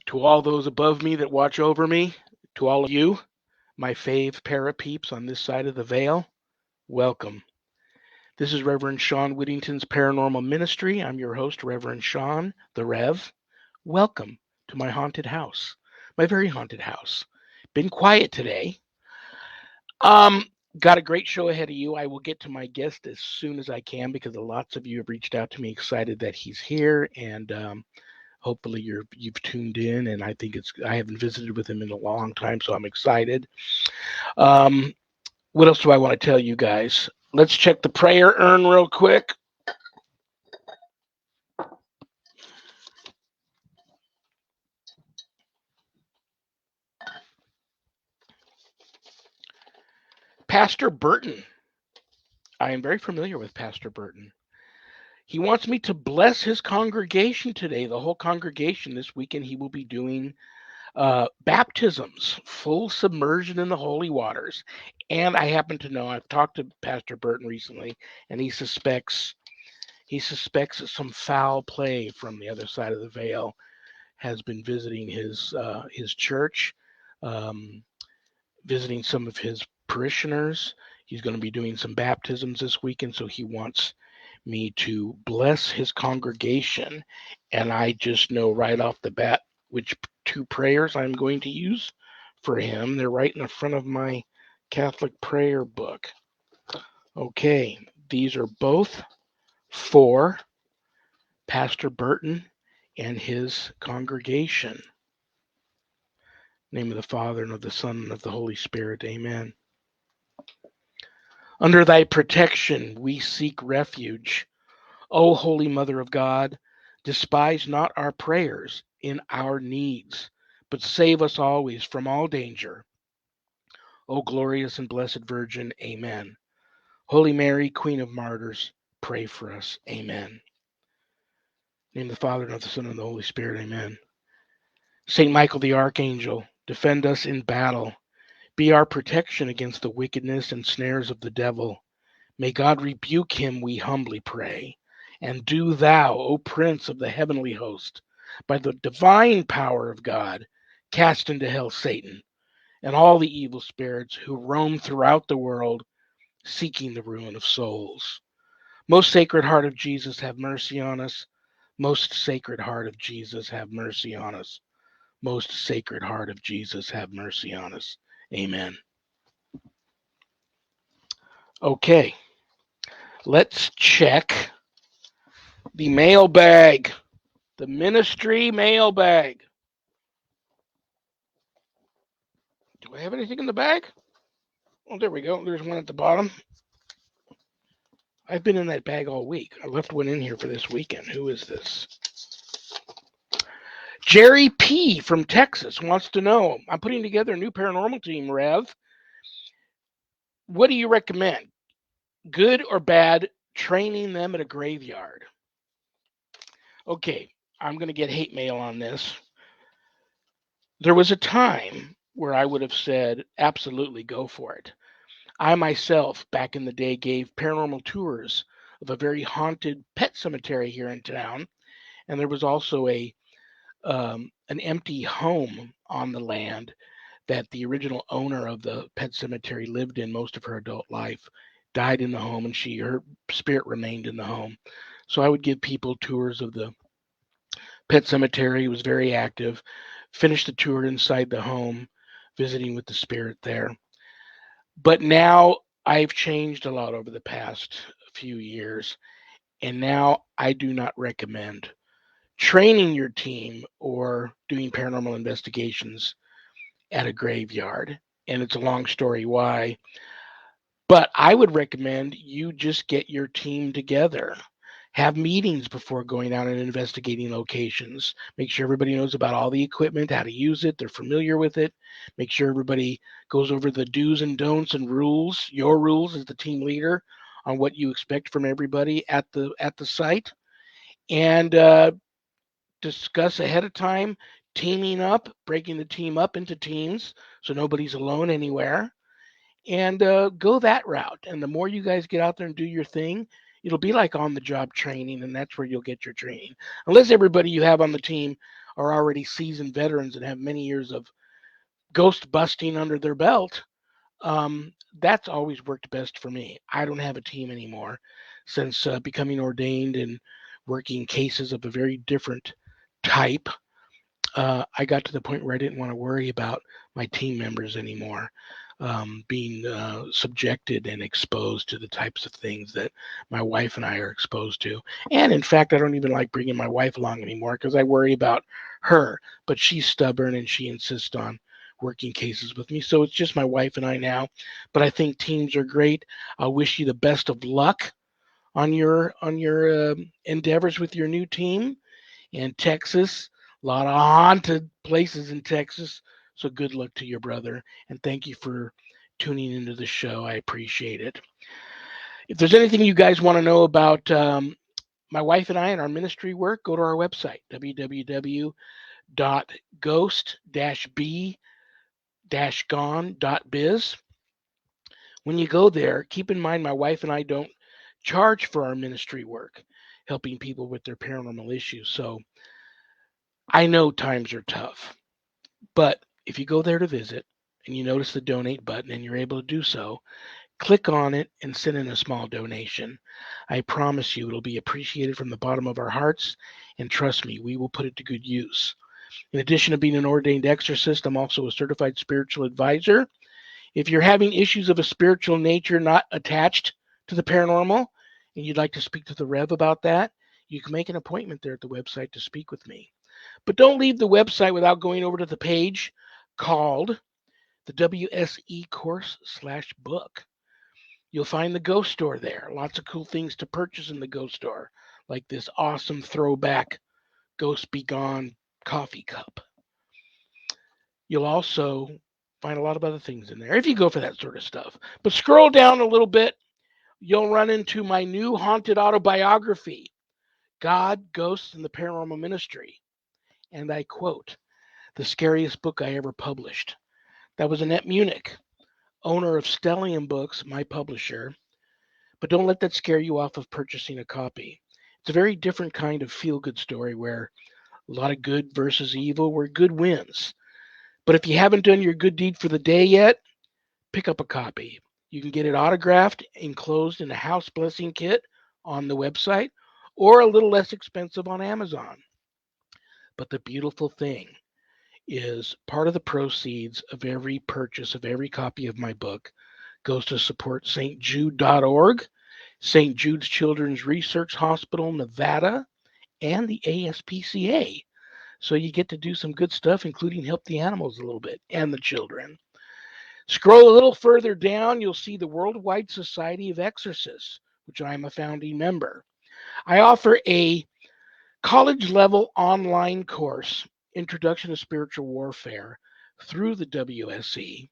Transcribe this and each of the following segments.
To all those above me that watch over me, to all of you, my fave parapeeps on this side of the veil, welcome. This is Reverend Sean Whittington's Paranormal Ministry. I'm your host, Reverend Sean, the Rev. Welcome to my haunted house, my very haunted house. Been quiet today. Um, got a great show ahead of you. I will get to my guest as soon as I can because lots of you have reached out to me excited that he's here, and hopefully you've tuned in. And I haven't visited with him in a long time, so I'm excited. Um, what else do I want to tell you guys? Let's check the prayer urn real quick. Pastor Burton. I am very familiar with Pastor Burton. He wants me to bless his congregation today, the whole congregation. This weekend he will be doing baptisms, full submersion in the holy waters. And I happen to know, I've talked to Pastor Burton recently, and he suspects that some foul play from the other side of the veil has been visiting his church, um, visiting some of his parishioners. He's going to be doing some baptisms this weekend, so he wants me to bless his congregation. And I just know right off the bat which two prayers I'm going to use for him. They're right in the front of my Catholic prayer book. Okay, these are both for Pastor Burton and his congregation. In the name of the Father, and of the Son, and of the Holy Spirit. Amen. Under thy protection we seek refuge. O Holy Mother of God, despise not our prayers in our needs, but save us always from all danger. O glorious and blessed Virgin. Amen. Holy Mary, Queen of Martyrs, pray for us. Amen. In the name of the Father, and of the Son, and of the Holy Spirit. Amen. Saint Michael the Archangel, defend us in battle. Be our protection against the wickedness and snares of the devil. May God rebuke him, we humbly pray. And do thou, O Prince of the heavenly host, by the divine power of God, cast into hell Satan and all the evil spirits who roam throughout the world, seeking the ruin of souls. Most Sacred Heart of Jesus, have mercy on us. Most Sacred Heart of Jesus, have mercy on us. Most Sacred Heart of Jesus, have mercy on us. Amen. Okay, let's check the mailbag, the ministry mailbag. Do I have anything in the bag? Oh, there we go. There's one at the bottom. I've been in that bag all week. I left one in here for this weekend. Who is this? Jerry P. from Texas wants to know, I'm putting together a new paranormal team, Rev. What do you recommend? Good or bad training them at a graveyard? Okay, I'm going to get hate mail on this. There was a time where I would have said, absolutely go for it. I myself, back in the day, gave paranormal tours of a very haunted pet cemetery here in town. And there was also an empty home on the land that the original owner of the pet cemetery lived in most of her adult life, died in the home, and her spirit remained in the home. So I would give people tours of the pet cemetery. It was very active. Finished the tour inside the home, visiting with the spirit there. But now I've changed a lot over the past few years, and now I do not recommend training your team or doing paranormal investigations at a graveyard. And it's a long story why. But I would recommend you just get your team together. Have meetings before going out and investigating locations. Make sure everybody knows about all the equipment, how to use it, they're familiar with it. Make sure everybody goes over the do's and don'ts and rules, your rules as the team leader, on what you expect from everybody at the site. And discuss ahead of time, teaming up, breaking the team up into teams so nobody's alone anywhere, and go that route. And the more you guys get out there and do your thing, It'll be like on-the-job training, and that's where you'll get your training. Unless everybody you have on the team are already seasoned veterans and have many years of ghost busting under their belt, that's always worked best for me. I don't have a team anymore since becoming ordained and working cases of a very different type. I got to the point where I didn't want to worry about my team members anymore being subjected and exposed to the types of things that my wife and I are exposed to. And in fact, I don't even like bringing my wife along anymore because I worry about her. But she's stubborn and she insists on working cases with me. So it's just my wife and I now. But I think teams are great. I wish you the best of luck on your endeavors with your new team in Texas. A lot of haunted places in Texas. So good luck to your brother. And thank you for tuning into the show. I appreciate it. If there's anything you guys want to know about my wife and I and our ministry work, go to our website, www.ghost-b-gone.biz. When you go there, keep in mind my wife and I don't charge for our ministry work, helping people with their paranormal issues. So I know times are tough, but if you go there to visit and you notice the donate button and you're able to do so, click on it and send in a small donation. I promise you it'll be appreciated from the bottom of our hearts, and trust me, we will put it to good use. In addition to being an ordained exorcist, I'm also a certified spiritual advisor. If you're having issues of a spiritual nature not attached to the paranormal and you'd like to speak to the Rev about that, you can make an appointment there at the website to speak with me. But don't leave the website without going over to the page called the WSE course/book. You'll find the Ghost Store there. Lots of cool things to purchase in the Ghost Store, like this awesome throwback Ghost Be Gone coffee cup. You'll also find a lot of other things in there if you go for that sort of stuff. But scroll down a little bit, you'll run into my new haunted autobiography, God, Ghosts, and the Paranormal Ministry. And I quote, the scariest book I ever published. That was Annette Munich, owner of Stellium Books, my publisher. But don't let that scare you off of purchasing a copy. It's a very different kind of feel-good story where a lot of good versus evil, where good wins. But if you haven't done your good deed for the day yet, pick up a copy. You can get it autographed, enclosed in a house blessing kit on the website, or a little less expensive on Amazon. But the beautiful thing is part of the proceeds of every purchase of every copy of my book goes to support stjude.org, St. Jude's Children's Research Hospital, Nevada, and the ASPCA. So you get to do some good stuff, including help the animals a little bit and the children. Scroll a little further down, you'll see the Worldwide Society of Exorcists, which I am a founding member. I offer a college-level online course, Introduction to Spiritual Warfare, through the WSE.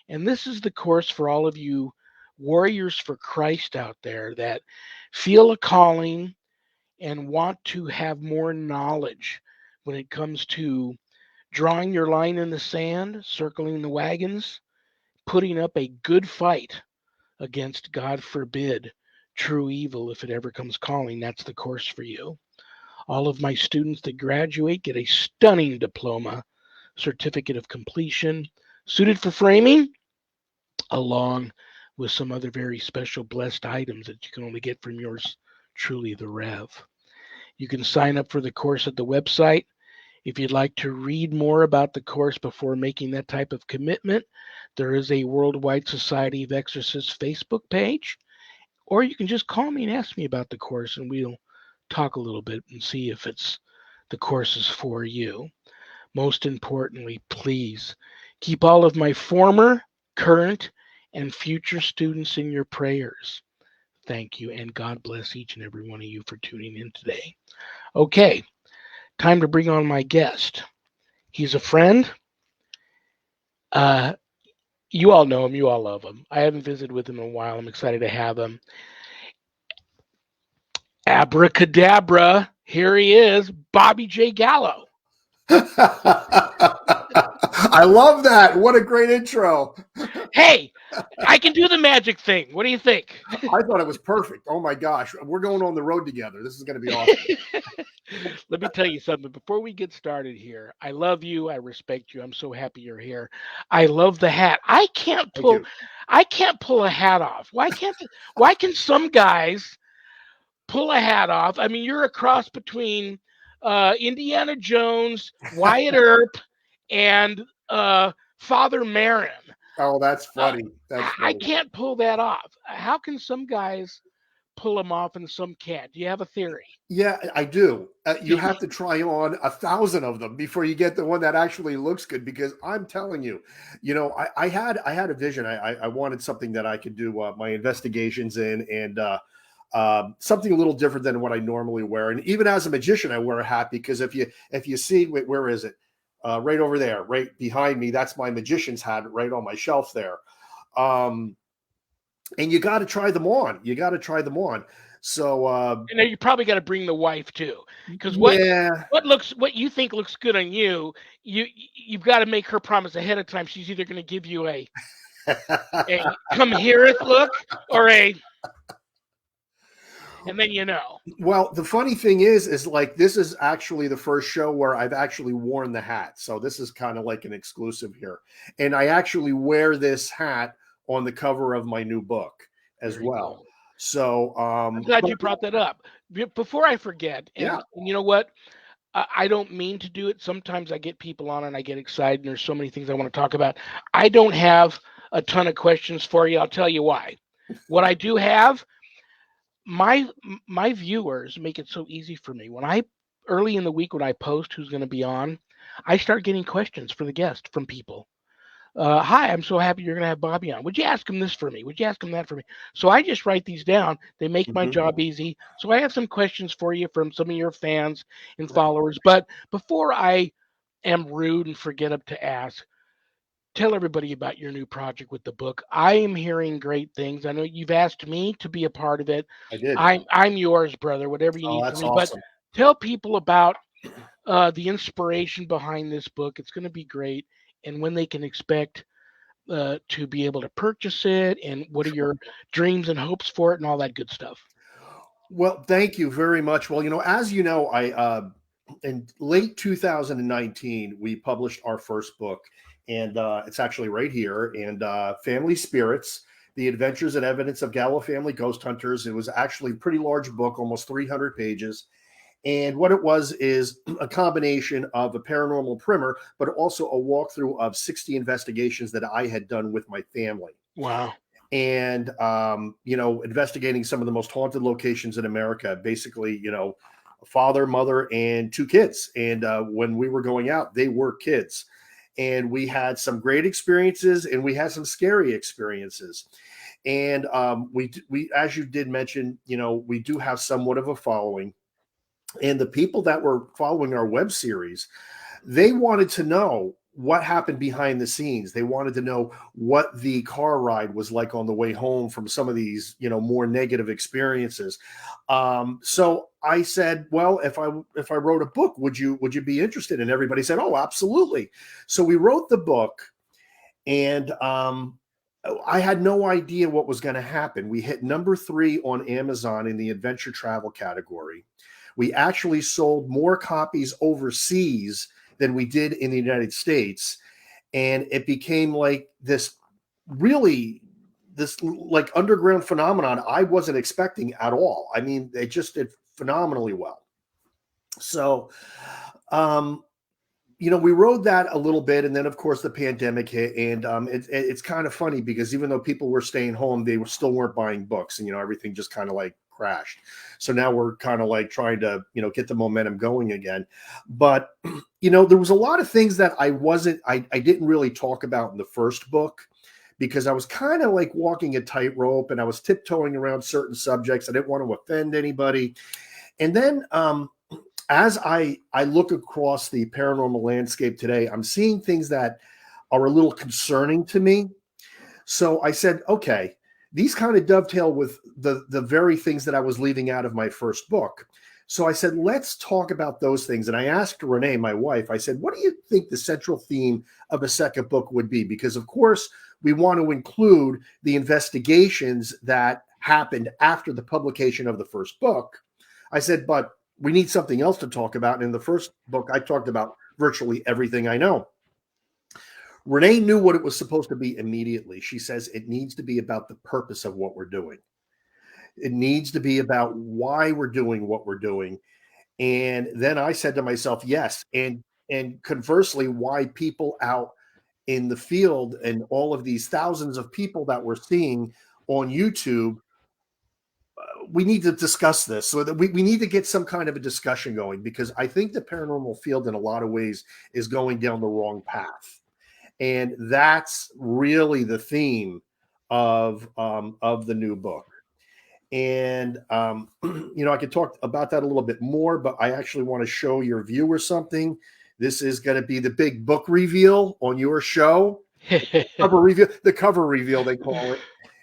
And this is the course for all of you warriors for Christ out there that feel a calling and want to have more knowledge when it comes to drawing your line in the sand, circling the wagons, putting up a good fight against, God forbid, true evil if it ever comes calling. That's the course for you. All of my students that graduate get a stunning diploma, certificate of completion, suited for framing, along with some other very special blessed items that you can only get from yours truly, the Rev. You can sign up for the course at the website. If you'd like to read more about the course before making that type of commitment, there is a Worldwide Society of Exorcists Facebook page, or you can just call me and ask me about the course, and we'll talk a little bit and see if the course is for you. Most importantly, please keep all of my former, current, and future students in your prayers. Thank you, and God bless each and every one of you for tuning in today. Okay, time to bring on my guest. He's a friend. You all know him. You all love him. I haven't visited with him in a while. I'm excited to have him. Abracadabra. Here he is, Bobby J. Gallo. I love that. What a great intro. Hey, I can do the magic thing. What do you think? I thought it was perfect. Oh my gosh. We're going on the road together. This is going to be awesome. Let me tell you something. Before we get started here, I love you. I respect you. I'm so happy you're here. I love the hat. Thank you. I can't pull a hat off. Why can some guys pull a hat off? I mean, you're a cross between Indiana Jones, Wyatt Earp, and Father Marin. Oh, that's Uh, funny. That's I funny. can't pull that off. How can some guys pull them off and some can't? Do you have a theory? Yeah, I do. You have to try on 1,000 of them before you get the one that actually looks good. Because I'm telling you, I had a vision. I wanted something that I could do my investigations in, and something a little different than what I normally wear. And even as a magician, I wear a hat because if you see, where is it? Right over there, right behind me. That's my magician's hat, right on my shelf there. And you got to try them on. You got to try them on. So And then you probably got to bring the wife too, because yeah, what you think looks good on you, you've got to make her promise ahead of time. She's either going to give you a come heareth look or and then you know. Well, the funny thing is like this is actually the first show where I've actually worn the hat. So this is kind of like an exclusive here, and I actually wear this hat on the cover of my new book as Very well. cool. So I'm glad you brought that up. Before I forget, yeah, and you know what? I don't mean to do it. Sometimes I get people on and I get excited, and there's so many things I want to talk about. I don't have a ton of questions for you. I'll tell you why. What I do have, my my viewers make it so easy for me. When I early in the week when I post who's going to be on, I start getting questions for the guest from people. Hi, I'm so happy you're going to have Bobby on. Would you ask him this for me? Would you ask him that for me? So I just write these down. They make my job easy. So I have some questions for you from some of your fans and followers. But before I am rude and forget up to ask, tell everybody about your new project with the book. I am hearing great things. I know you've asked me to be a part of it. I did. I'm yours, brother. Whatever you Oh, need from that's me. But awesome. tell people about the inspiration behind this book. It's going to be great, and when they can expect to be able to purchase it, and what are your dreams and hopes for it, and all that good stuff. Well, thank you very much. Well, as you know, I in late 2019 we published our first book, and it's actually right here. And Family Spirits: The Adventures and Evidence of Gallo Family Ghost Hunters. It was actually a pretty large book, almost 300 pages. And what it was is a combination of a paranormal primer, but also a walkthrough of 60 investigations that I had done with my family. Wow. And investigating some of the most haunted locations in America. Basically, a father, mother, and two kids. And when we were going out, they were kids, and we had some great experiences, and we had some scary experiences. And we, as you did mention, we do have somewhat of a following, and the people that were following our web series, they wanted to know what happened behind the scenes. They wanted to know what the car ride was like on the way home from some of these, more negative experiences. So I said, well, if I wrote a book, would you be interested? And everybody said, oh, absolutely. So we wrote the book, and I had no idea what was going to happen. We hit number 3 on Amazon in the adventure travel category. We actually sold more copies overseas than we did in the United States. And it became like this like underground phenomenon I wasn't expecting at all. I mean, they just did phenomenally well. So, we rode that a little bit, and then of course the pandemic hit, and it's kind of funny because even though people were staying home, they still weren't buying books, and everything just kind of like crashed. So now we're kind of like trying to get the momentum going again. But there was a lot of things that I didn't really talk about in the first book, because I was kind of like walking a tightrope, and I was tiptoeing around certain subjects. I didn't want to offend anybody. And then as I look across the paranormal landscape today, I'm seeing things that are a little concerning to me. So I said, okay, these kind of dovetail with the very things that I was leaving out of my first book. So I said, let's talk about those things. And I asked Renee, my wife, I said, what do you think the central theme of a second book would be? Because, of course, we want to include the investigations that happened after the publication of the first book. I said, but we need something else to talk about. And in the first book, I talked about virtually everything I know. Renee knew what it was supposed to be immediately. She says it needs to be about the purpose of what we're doing. It needs to be about why we're doing what we're doing. And then I said to myself, yes. And conversely, why people out in the field and all of these thousands of people that we're seeing on YouTube, we need to discuss this so that we need to get some kind of a discussion going, because I think the paranormal field in a lot of ways is going down the wrong path. And that's really the theme of the new book. And, I could talk about that a little bit more, but I actually want to show your viewers something. This is going to be the big book reveal on your show. The cover reveal, they call it.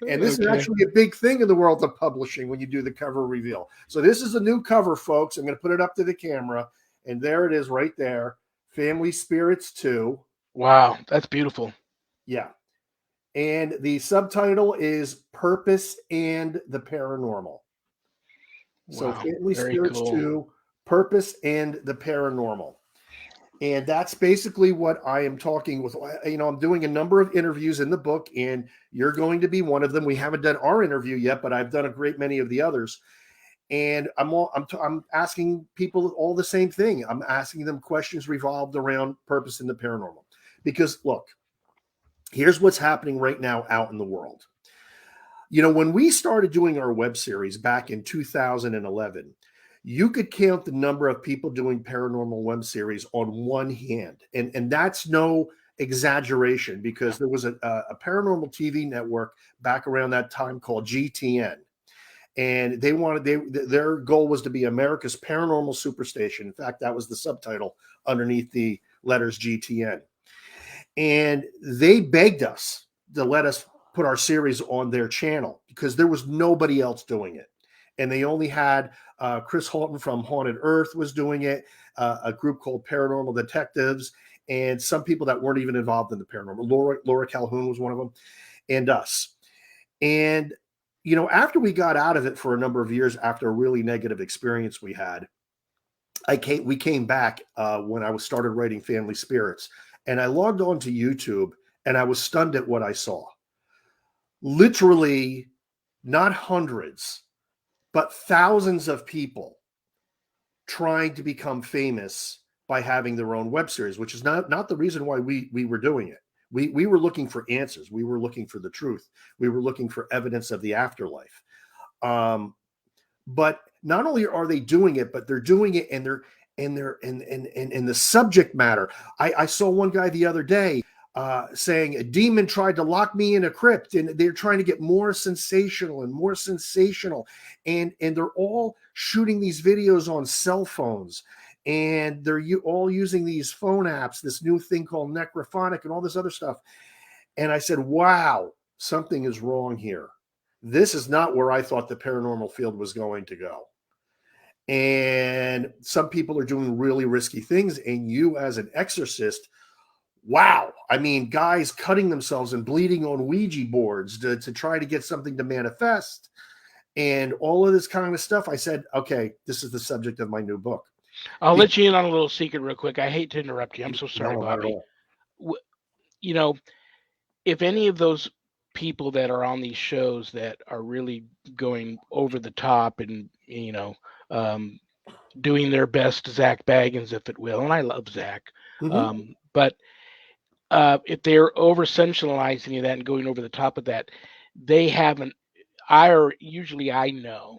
And this is Okay. actually a big thing in the world of publishing when you do the cover reveal. So this is a new cover, folks. I'm going to put it up to the camera. And there it is right there. Family Spirits 2. Wow, that's beautiful. Yeah. And the subtitle is Purpose and the Paranormal. So Wow, Family very Spirits cool. 2, Purpose and the Paranormal. And that's basically what I am talking with. I'm doing a number of interviews in the book, and you're going to be one of them. We haven't done our interview yet, but I've done a great many of the others. And I'm asking people all the same thing. I'm asking them questions revolved around purpose and the paranormal. Because look, here's what's happening right now out in the world. When we started doing our web series back in 2011, you could count the number of people doing paranormal web series on one hand. And that's no exaggeration, because there was a paranormal TV network back around that time called GTN. And their goal was to be America's paranormal superstation. In fact, that was the subtitle underneath the letters GTN. And they begged us to let us put our series on their channel because there was nobody else doing it. And they only had Chris Halton from Haunted Earth was doing it, a group called Paranormal Detectives, and some people that weren't even involved in the paranormal. Laura Calhoun was one of them, and us. And, after we got out of it for a number of years, after a really negative experience we had, we came back when I started writing Family Spirits. And I logged on to YouTube, and I was stunned at what I saw. Literally, not hundreds, but thousands of people trying to become famous by having their own web series, which is not the reason why we were doing it. We were looking for answers. We were looking for the truth. We were looking for evidence of the afterlife. But not only are they doing it, but they're doing it and the subject matter. I saw one guy the other day saying a demon tried to lock me in a crypt, and they're trying to get more sensational and more sensational. And they're all shooting these videos on cell phones, and they're all using these phone apps, this new thing called Necrophonic and all this other stuff. And I said, wow, something is wrong here. This is not where I thought the paranormal field was going to go. And some people are doing really risky things. And you, as an exorcist, wow. I mean, guys cutting themselves and bleeding on Ouija boards to try to get something to manifest and all of this kind of stuff. I said, okay, this is the subject of my new book. I'll let you in on a little secret real quick. I hate to interrupt you. I'm so sorry, No, not at Bobby. all. You know, if any of those people that are on these shows that are really going over the top and, doing their best Zach Baggins, if it will, and I love Zach, but if they're over sensationalizing that and going over the top of that, they haven't. I know,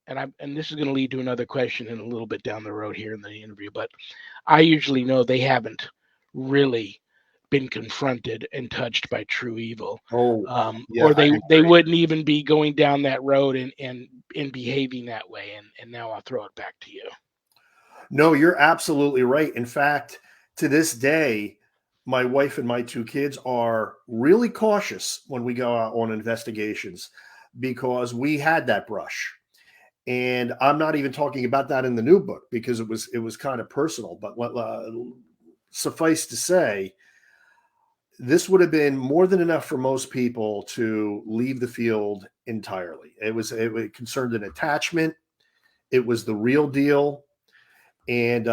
and this is going to lead to another question in a little bit down the road here in the interview, but I usually know they haven't really been confronted and touched by true evil, Yeah, or they wouldn't even be going down that road and behaving that way. And now I'll throw it back to you. No, you're absolutely right. In fact, to this day, my wife and my two kids are really cautious when we go out on investigations because we had that brush. And I'm not even talking about that in the new book because it was kind of personal. But suffice to say, this would have been more than enough for most people to leave the field entirely. It concerned an attachment. It was the real deal, and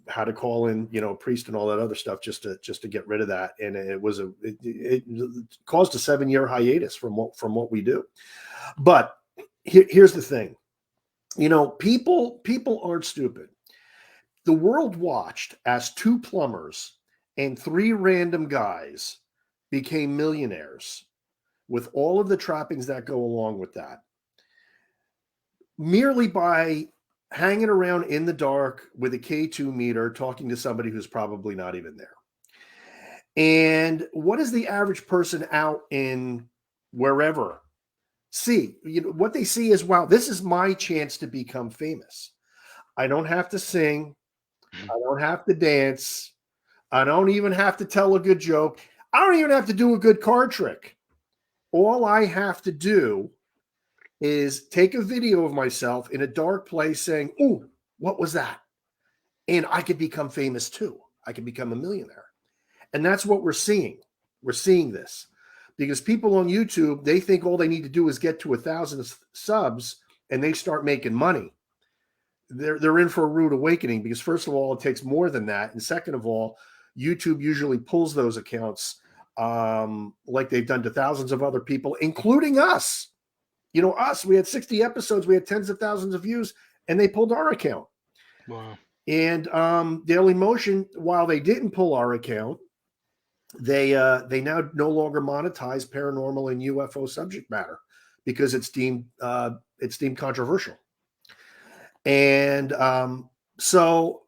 how to call in, a priest and all that other stuff just to get rid of that. And it caused a 7-year hiatus from what we do. But here's the thing, people aren't stupid. The world watched as 2 plumbers and 3 random guys became millionaires with all of the trappings that go along with that, merely by hanging around in the dark with a K2 meter, talking to somebody who's probably not even there. And what does the average person out in wherever see? What they see is, wow, this is my chance to become famous. I don't have to sing. I don't have to dance. I don't even have to tell a good joke. I don't even have to do a good card trick. All I have to do is take a video of myself in a dark place saying, "Ooh, what was that?" And I could become famous too. I could become a millionaire. And that's what we're seeing. We're seeing this because people on YouTube, they think all they need to do is get to 1,000 subs and they start making money. They're in for a rude awakening because, first of all, it takes more than that. And second of all, YouTube usually pulls those accounts like they've done to thousands of other people, including us. Us, we had 60 episodes, we had tens of thousands of views, and they pulled our account. Wow. And Daily Motion, while they didn't pull our account, they now no longer monetize paranormal and UFO subject matter because it's deemed controversial. And so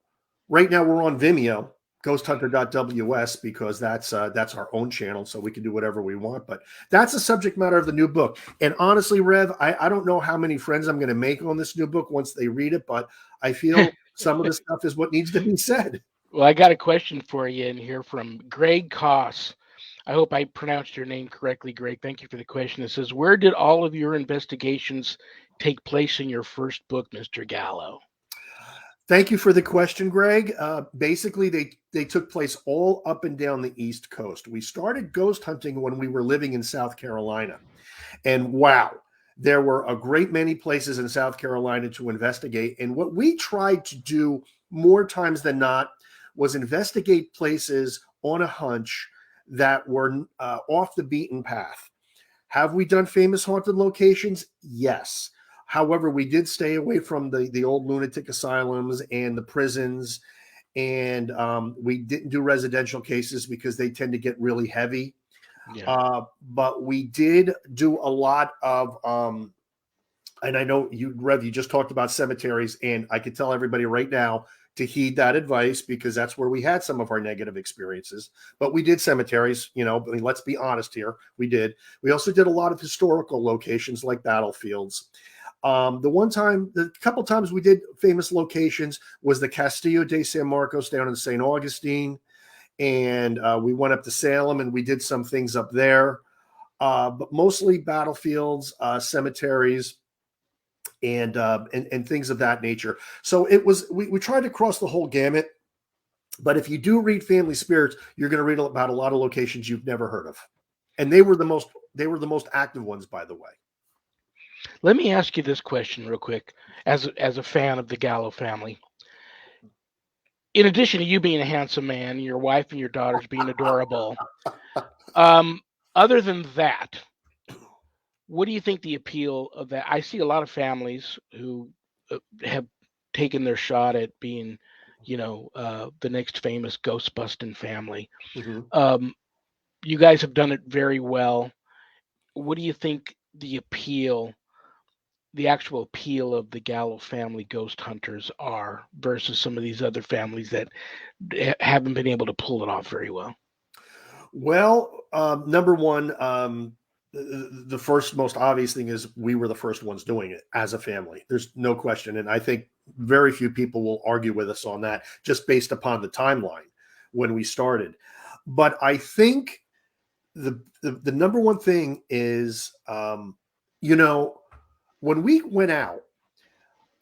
right now we're on Vimeo, ghosthunter.ws, because that's our own channel, so we can do whatever we want. But that's the subject matter of the new book. And honestly, Rev, I don't know how many friends I'm going to make on this new book once they read it, but I feel some of the stuff is what needs to be said. Well, I got a question for you in here from Greg Koss. I hope I pronounced your name correctly, Greg. Thank you for the question. It says, where did all of your investigations take place in your first book, Mr. Gallo? Thank you for the question, Greg. Basically, they took place all up and down the East Coast. We started ghost hunting when we were living in South Carolina. And wow, there were a great many places in South Carolina to investigate. And what we tried to do more times than not was investigate places on a hunch that were off the beaten path. Have we done famous haunted locations? Yes. However, we did stay away from the old lunatic asylums and the prisons, and we didn't do residential cases because they tend to get really heavy. Yeah. But we did do a lot of, and I know you, Rev, you just talked about cemeteries, and I could tell everybody right now to heed that advice because that's where we had some of our negative experiences. But we did cemeteries, let's be honest here. We did. We also did a lot of historical locations like battlefields. The couple times we did famous locations was the Castillo de San Marcos down in St. Augustine. And we went up to Salem and we did some things up there. But mostly battlefields, cemeteries, and things of that nature. So it was, we tried to cross the whole gamut. But if you do read Family Spirits, you're going to read about a lot of locations you've never heard of. And they were the most active ones, by the way. Let me ask you this question real quick, as a fan of the Gallo family. In addition to you being a handsome man, your wife and your daughters being adorable, other than that, what do you think the appeal of that? I see a lot of families who have taken their shot at being, the next famous ghost busting family. Mm-hmm. You guys have done it very well. What do you think the actual appeal of the Gallo family ghost hunters are versus some of these other families that haven't been able to pull it off very well? Well, number one, the first most obvious thing is we were the first ones doing it as a family. There's no question. And I think very few people will argue with us on that just based upon the timeline when we started. But I think the number one thing is, when we went out,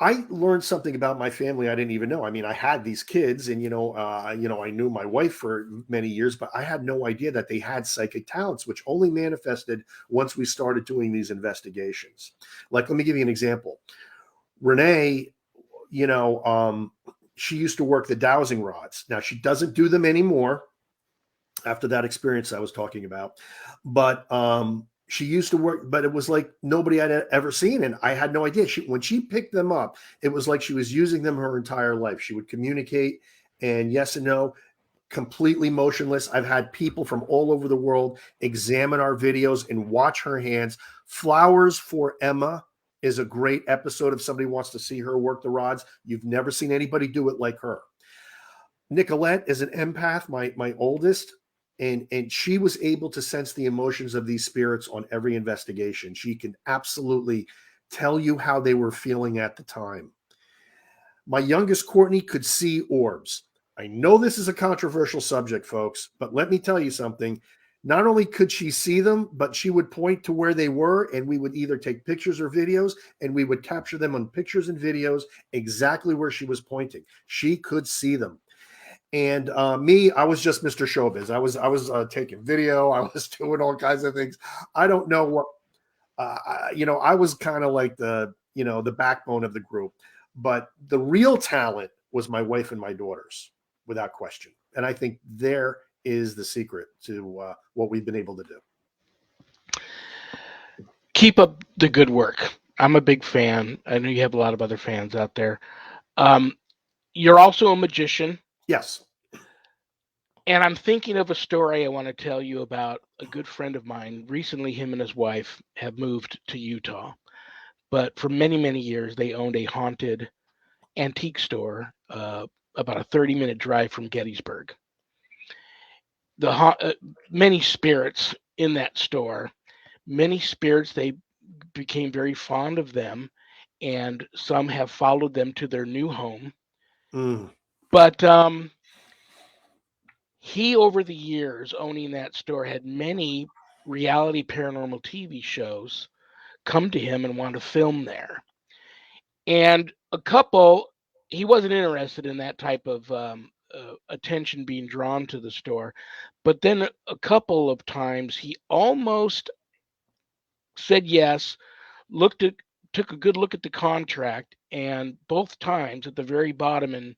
I learned something about my family I didn't even know. I mean, I had these kids, and I knew my wife for many years, but I had no idea that they had psychic talents, which only manifested once we started doing these investigations. Like, let me give you an example. Renee, you know, she used to work the dowsing rods. Now she doesn't do them anymore after that experience I was talking about, but she used to work, but it was like nobody had ever seen, and I had no idea. When she picked them up, it was like she was using them her entire life. She would communicate, and yes and no, completely motionless. I've had people from all over the world examine our videos and watch her hands. Flowers for Emma is a great episode if somebody wants to see her work the rods. You've never seen anybody do it like her. Nicolette is an empath, my oldest, and she was able to sense the emotions of these spirits on every investigation. She can absolutely tell you how they were feeling at the time. My youngest, Courtney, could see orbs. I know this is a controversial subject, folks, but let me tell you something. Not only could she see them, but she would point to where they were, and we would either take pictures or videos, and we would capture them on pictures and videos exactly where she was pointing. She could see them. And me, I was just Mr. Showbiz. I was taking video. I was doing all kinds of things. I don't know what, I was kind of like the backbone of the group. But the real talent was my wife and my daughters, without question. And I think there is the secret to what we've been able to do. Keep up the good work. I'm a big fan. I know you have a lot of other fans out there. Um, you're also a magician. Yes. And I'm thinking of a story I want to tell you about a good friend of mine. Recently, him and his wife have moved to Utah, but for many, many years, they owned a haunted antique store about a 30-minute drive from Gettysburg. Many spirits in that store, many spirits, they became very fond of them, and some have followed them to their new home. Mm. But he, over the years owning that store, had many reality paranormal TV shows come to him and want to film there. And a couple, he wasn't interested in that type of attention being drawn to the store. But then a couple of times he almost said yes, looked at took a good look at the contract, and both times at the very bottom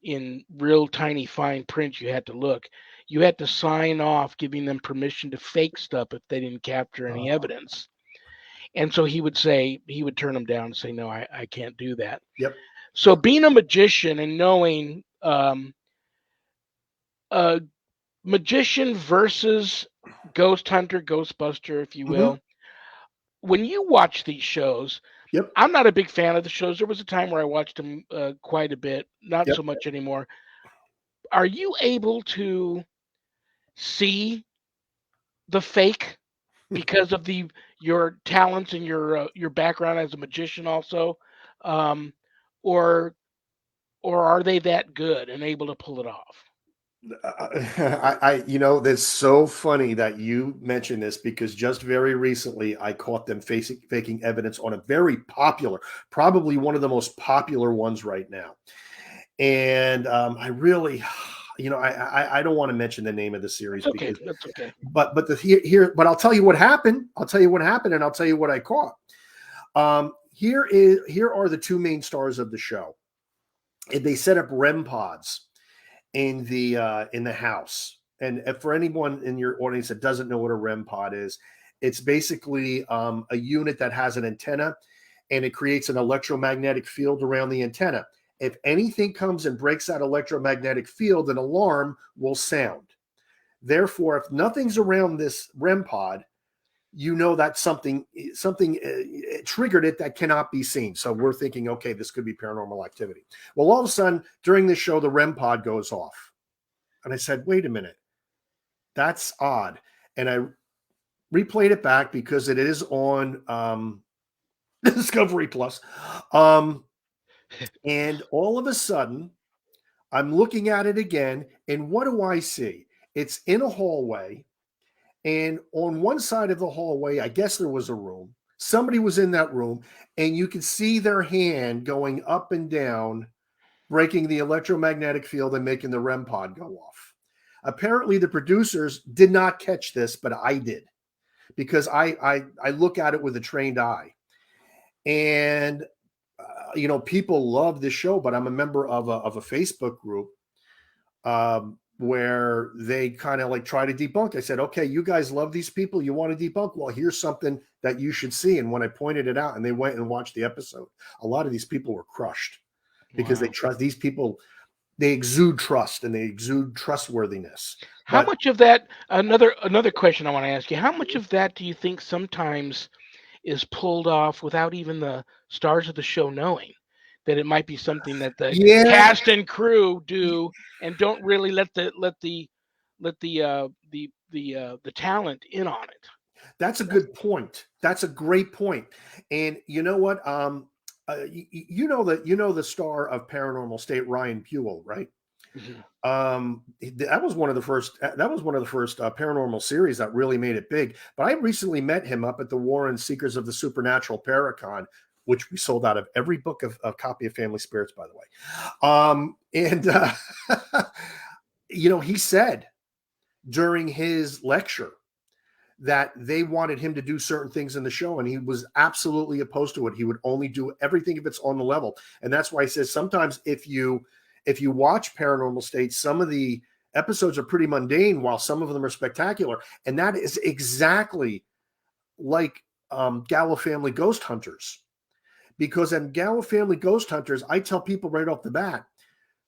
in real tiny fine print you had to look. You had to sign off giving them permission to fake stuff if they didn't capture any evidence. And so he would turn them down and say, no, I can't do that. Yep. So being a magician and knowing a magician versus ghost hunter, ghostbuster, if you Mm-hmm. will, when you watch these shows, Yep. I'm not a big fan of the shows. There was a time where I watched them quite a bit, not Yep. so much anymore. Are you able to see the fake because of the your talents and your background as a magician also, um, or or are they that good and able to pull it off? That's so funny that you mentioned this because just very recently I caught them faking evidence on a very popular, probably one of the most popular ones right now. And I really, I don't want to mention the name of the series That's okay. because, That's okay. but but I'll tell you what happened. I'll tell you what happened, and I'll tell you what I caught. Here are the two main stars of the show. And they set up REM pods in the house. And for anyone in your audience that doesn't know what a REM pod is, it's basically a unit that has an antenna, and it creates an electromagnetic field around the antenna. If anything comes and breaks that electromagnetic field, an alarm will sound. Therefore, if nothing's around this REM pod, you know that something triggered it that cannot be seen. So we're thinking, okay, this could be paranormal activity. Well, all of a sudden during the show, the REM pod goes off, and I said, wait a minute, that's odd. And I replayed it back because it is on Discovery Plus. And all of a sudden, I'm looking at it again, and what do I see? It's in a hallway. And on one side of the hallway, I guess there was a room. Somebody was in that room, and you could see their hand going up and down, breaking the electromagnetic field and making the REM pod go off. Apparently, the producers did not catch this, but I did, because I look at it with a trained eye. And people love this show, but I'm a member of a Facebook group where they kind of like try to debunk. I said, okay, you guys love these people, you want to debunk? Well, here's something that you should see. And when I pointed it out and they went and watched the episode, a lot of these people were crushed because they trust these people. They exude trust and they exude trustworthiness. How much of that, another question I want to ask you, how much of that do you think sometimes is pulled off without even the stars of the show knowing that it might be something that the cast and crew do, and don't really let the talent in on it? That's a good point. That's a great point. And you know what? You know the star of Paranormal State, Ryan Buell, right? That was one of the first. That was one of the first paranormal series that really made it big. But I recently met him up at the Warren Seekers of the Supernatural Paracon, which we sold out of every book of a copy of Family Spirits, by the way. He said during his lecture that they wanted him to do certain things in the show, and he was absolutely opposed to it. He would only do everything if it's on the level. And that's why he says sometimes if you watch Paranormal State, some of the episodes are pretty mundane while some of them are spectacular. And that is exactly like Gallo Family Ghost Hunters. Because in Gallo Family Ghost Hunters, I tell people right off the bat,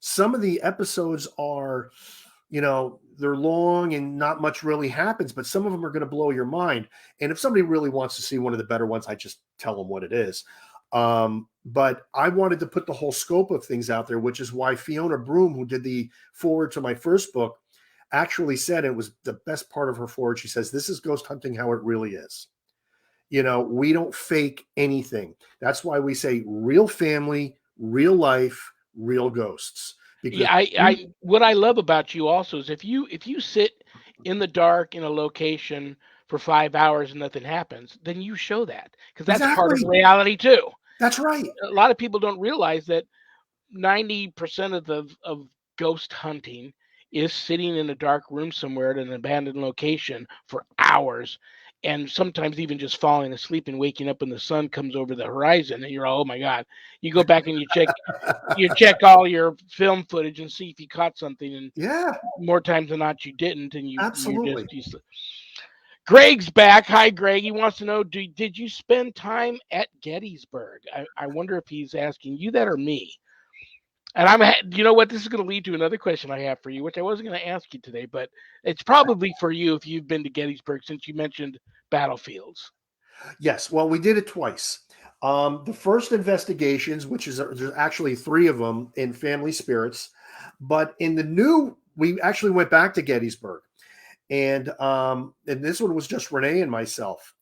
some of the episodes are, they're long and not much really happens, but some of them are going to blow your mind. And if somebody really wants to see one of the better ones, I just tell them what it is. But I wanted to put the whole scope of things out there, which is why Fiona Broom, who did the foreword to my first book, actually said it was the best part of her foreword. She says, this is ghost hunting how it really is. We don't fake anything. That's why we say real family, real life, real ghosts. Because what I love about you also is if you sit in the dark in a location for 5 hours and nothing happens, then you show that, because that's part of reality too. That's right. A lot of people don't realize that 90% of ghost hunting is sitting in a dark room somewhere at an abandoned location for hours, and sometimes even just falling asleep and waking up when the sun comes over the horizon, and you're all, oh my God. You go back and you check all your film footage and see if you caught something, and more times than not you didn't, and absolutely. Greg's back. Hi, Greg. He wants to know, did you spend time at Gettysburg? I wonder if he's asking you that or me. And you know what? This is going to lead to another question I have for you, which I wasn't going to ask you today, but it's probably for you if you've been to Gettysburg, since you mentioned battlefields. Yes. Well, we did it twice. The first investigations, which is there's actually 3 of them in Family Spirits, but in the new, we actually went back to Gettysburg, and this one was just Renee and myself,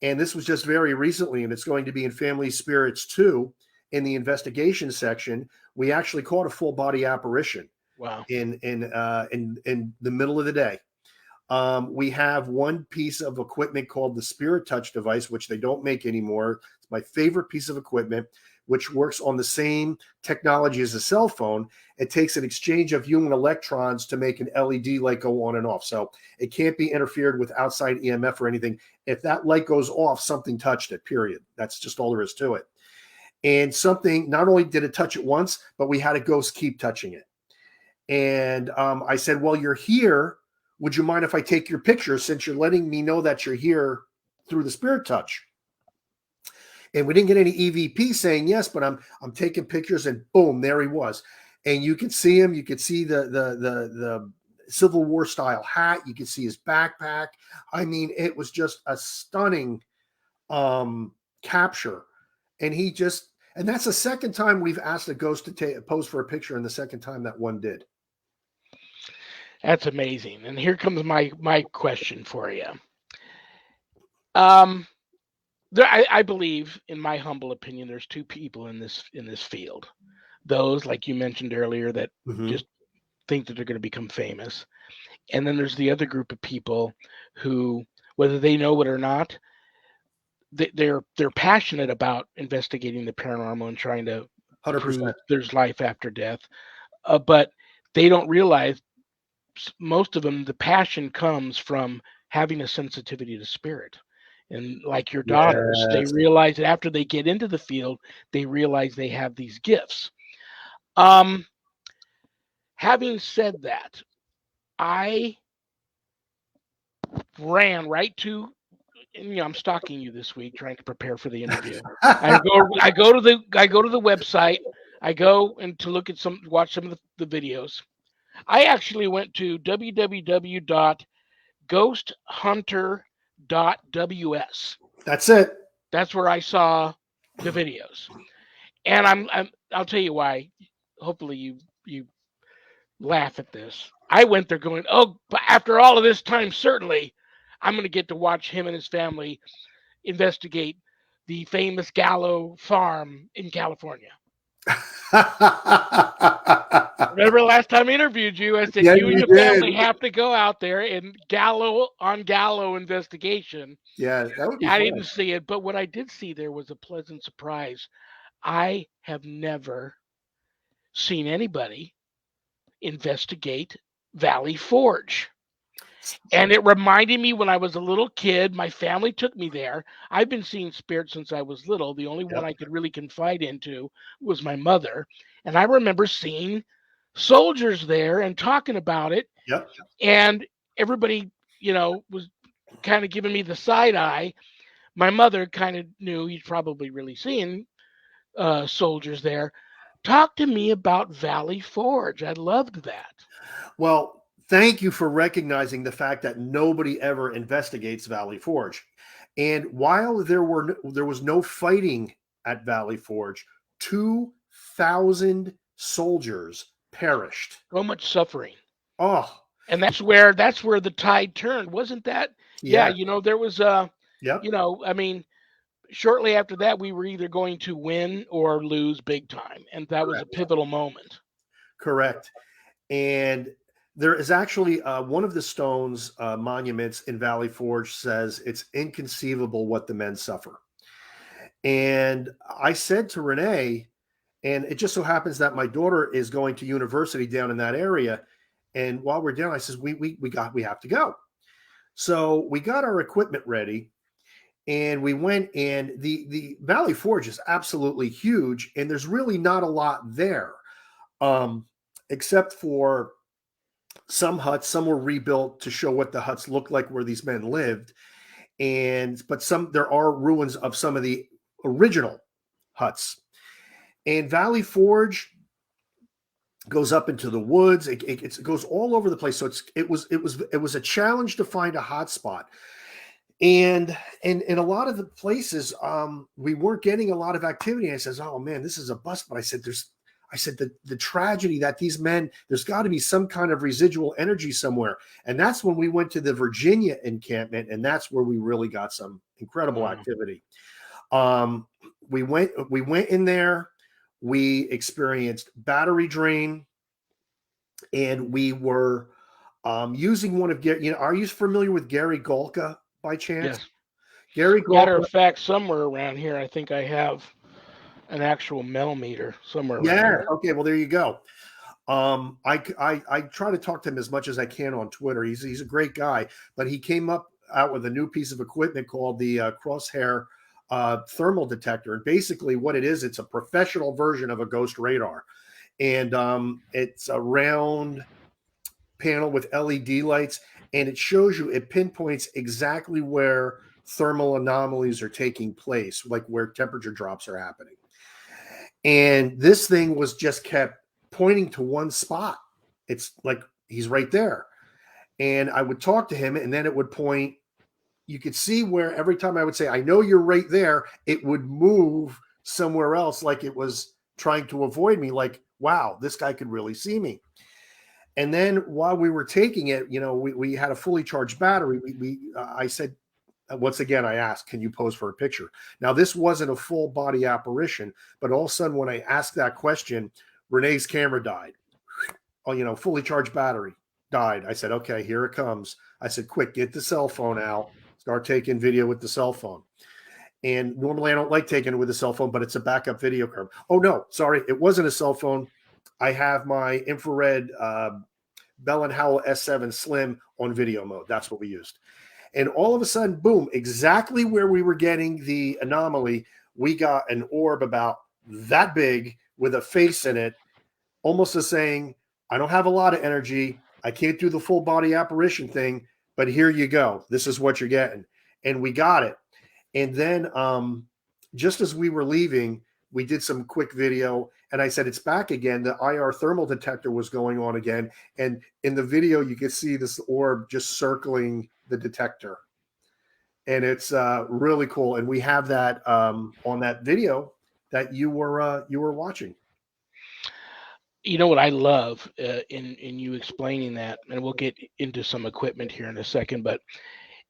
and this was just very recently, and it's going to be in Family Spirits 2 in the investigation section. We actually caught a full body apparition. Wow! In the middle of the day. We have one piece of equipment called the Spirit Touch device, which they don't make anymore. It's my favorite piece of equipment, which works on the same technology as a cell phone. It takes an exchange of human electrons to make an LED light go on and off. So it can't be interfered with outside EMF or anything. If that light goes off, something touched it, period. That's just all there is to it. And something, not only did it touch it once, but we had a ghost keep touching it. And I said, well, you're here. Would you mind if I take your picture, since you're letting me know that you're here through the Spirit Touch? And we didn't get any EVP saying yes, but I'm taking pictures, and boom, there he was. And you could see him. You could see the Civil War style hat. You could see his backpack. I mean, it was just a stunning capture. And that's the second time we've asked a ghost to pose for a picture, and the second time that one did. That's amazing. And here comes my question for you. I believe, in my humble opinion, there's 2 people in this field. Those, like you mentioned earlier, that just think that they're going to become famous. And then there's the other group of people who, whether they know it or not, they're passionate about investigating the paranormal and trying to prove 100%. there's life after death, but they don't realize most of them the passion comes from having a sensitivity to spirit. And like your daughters, they Yes. realize that after they get into the field, they realize they have these gifts. Um, Having said that, I ran right to, and, I'm stalking you this week trying to prepare for the interview. I go to the website. I go and to look at watch some of the videos. I actually went to www.ghosthunter.ws. That's it. That's where I saw the videos. And I'll tell you why. Hopefully you laugh at this. I went there going, "Oh, but after all of this time, certainly I'm going to get to watch him and his family investigate the famous Gallo farm in California." Remember last time I interviewed you, I said Yeah, you and you your did. family have to go out there and Gallo investigation. Yeah, that would be I fun. didn't see it, but what I did see there was a pleasant surprise. I have never seen anybody investigate Valley Forge. And it reminded me when I was a little kid, my family took me there. I've been seeing spirits since I was little. The only one Yep. I could really confide into was my mother. And I remember seeing soldiers there and talking about it. Yep. And everybody, was kind of giving me the side eye. My mother kind of knew he's probably really seeing soldiers there. Talk to me about Valley Forge. I loved that. Well, thank you for recognizing the fact that nobody ever investigates Valley Forge. And while there was no fighting at Valley Forge, 2,000 soldiers perished. So much suffering. Oh, And that's where the tide turned, wasn't that? Yeah, yeah. there was Yep. I mean, shortly after that we were either going to win or lose big time, and that was a Correct. pivotal moment. Correct. And there is actually one of the stones monuments in Valley Forge says it's inconceivable what the men suffer. And I said to Renee, and it just so happens that my daughter is going to university down in that area. And while we're down, I says, we have to go. So we got our equipment ready and we went, and the Valley Forge is absolutely huge. And there's really not a lot there. Except for some huts. Some were rebuilt to show what the huts looked like where these men lived. But there are ruins of some of the original huts. And Valley Forge goes up into the woods. It goes all over the place. So it was a challenge to find a hot spot. And in a lot of the places, we weren't getting a lot of activity. I says, "Oh man, this is a bust." But I said the tragedy that these men, there's got to be some kind of residual energy somewhere. And that's when we went to the Virginia encampment, and that's where we really got some incredible activity. We went in there. We experienced battery drain, and we were using one of Gary. Are you familiar with Gary Golka by chance? Yes. Gary Matter Golka. of fact, somewhere around here, I think I have an actual metal meter somewhere around Yeah. here. Okay. Well, there you go. I try to talk to him as much as I can on Twitter. He's a great guy, but he came out with a new piece of equipment called the Crosshair thermal detector. And basically what it is, it's a professional version of a ghost radar. And it's a round panel with LED lights, and it pinpoints exactly where thermal anomalies are taking place, like where temperature drops are happening. And this thing was just kept pointing to one spot. It's like he's right there. And I would talk to him, and then it would point. You could see where every time I would say, "I know you're right there," it would move somewhere else, like it was trying to avoid me. Like, wow, this guy could really see me. And then while we were taking it, we had a fully charged battery. I said, once again, I asked, "Can you pose for a picture?" Now, this wasn't a full body apparition, but all of a sudden, when I asked that question, Renee's camera died. Oh, fully charged battery died. I said, "Okay, here it comes." I said, "Quick, get the cell phone out, start taking video with the cell phone." And normally I don't like taking it with a cell phone, but it's a backup video camera. Oh no, sorry, it wasn't a cell phone. I have my infrared Bell and Howell S7 Slim on video mode. That's what we used. And all of a sudden, boom, exactly where we were getting the anomaly, we got an orb about that big with a face in it, almost as saying, I don't have a lot of energy. I can't do the full body apparition thing, but here you go. This is what you're getting. And we got it. And then just as we were leaving, we did some quick video, and I said, it's back again. The IR thermal detector was going on again. And in the video, you can see this orb just circling the detector. And it's really cool. And we have that on that video that you were watching. You know what I love in you explaining that, and we'll get into some equipment here in a second, but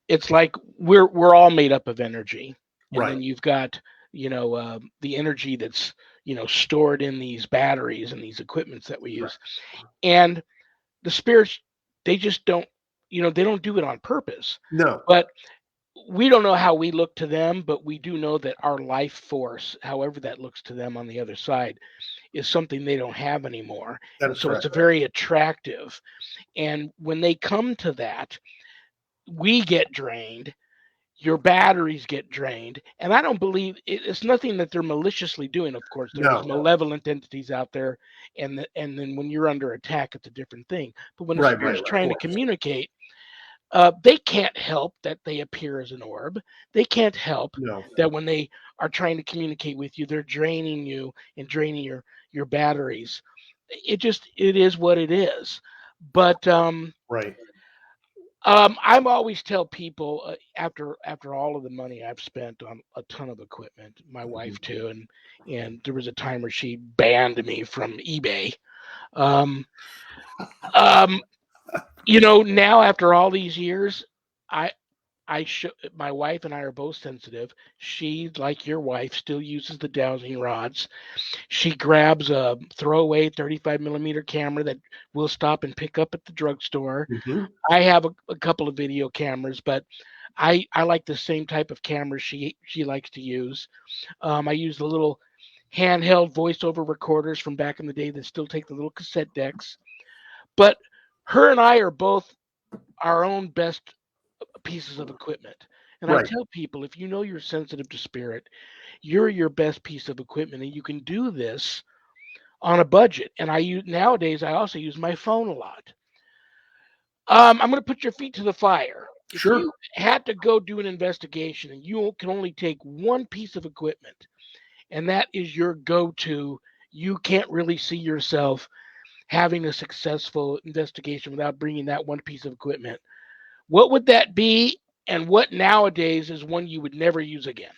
it's like we're all made up of energy, and Right. then you've got the energy that's stored in these batteries and these equipments that we use, and the spirits, they just don't they don't do it on purpose. No. But we don't know how we look to them, but we do know that our life force, however that looks to them on the other side, is something they don't have anymore. That And is so correct. it's very attractive. And when they come to that, we get drained, your batteries get drained. And I don't believe it's nothing that they're maliciously doing. Of course, there's malevolent entities out there. And then when you're under attack, it's a different thing. But when a spirit's trying to communicate, they can't help that they appear as an orb. They can't help that when they are trying to communicate with you, they're draining you and draining your batteries. It is what it is. But I've always tell people after all of the money I've spent on a ton of equipment, my wife too, and there was a time where she banned me from eBay. Now after all these years, I my wife and I are both sensitive. She, like your wife, still uses the dowsing rods. She grabs a throwaway 35 millimeter camera that we'll stop and pick up at the drugstore. I have a couple of video cameras, but I like the same type of camera she likes to use. I use the little handheld voiceover recorders from back in the day that still take the little cassette decks. But her and I are both our own best pieces of equipment. And I tell people, if you know you're sensitive to spirit, you're your best piece of equipment, and you can do this on a budget. And nowadays I also use my phone a lot. I'm going to put your feet to the fire. If you had to go do an investigation and you can only take one piece of equipment, and that is your go-to, you can't really see yourself having a successful investigation without bringing that one piece of equipment, what would that be, and what nowadays is one you would never use again?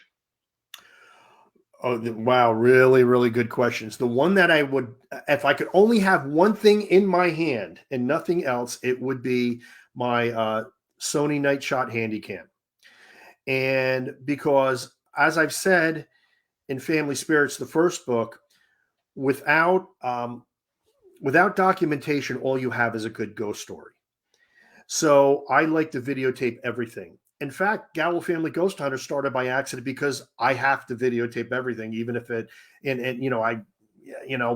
Oh, wow. Really, really good questions. The one that I would, if I could only have one thing in my hand and nothing else, it would be my Sony Night Shot Handycam. And because, as I've said in Family Spirits, the first book, without documentation, all you have is a good ghost story. So I like to videotape everything. In fact, Gallo Family Ghost Hunter started by accident because I have to videotape everything, even if it,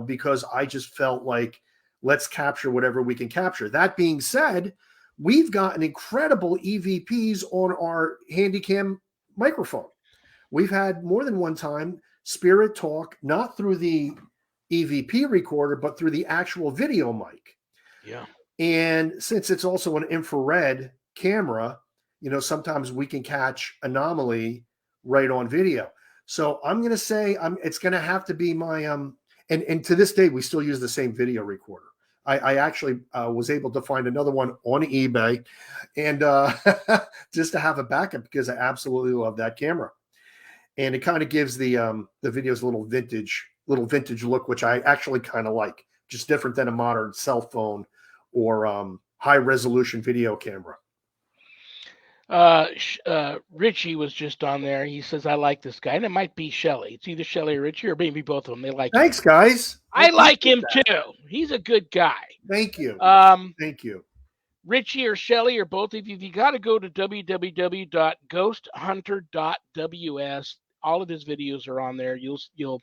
because I just felt like, let's capture whatever we can capture. That being said, we've gotten incredible EVPs on our Handycam microphone. We've had more than one time spirit talk, not through the EVP recorder, but through the actual video mic. Yeah. And since it's also an infrared camera, sometimes we can catch anomaly right on video. So I'm going to say it's going to have to be my and to this day we still use the same video recorder. I actually was able to find another one on eBay, and just to have a backup because I absolutely love that camera, and it kind of gives the videos a little vintage look, which I actually kind of like, just different than a modern cell phone or high resolution video camera. Richie was just on there. He says, I like this guy. And it might be Shelly. It's either Shelly or Richie, or maybe both of them. They like him. Thanks, guys. I like him too. He's a good guy. Thank you. Thank you. Richie or Shelly or both of you got to go to www.ghosthunter.ws All of his videos are on there. You'll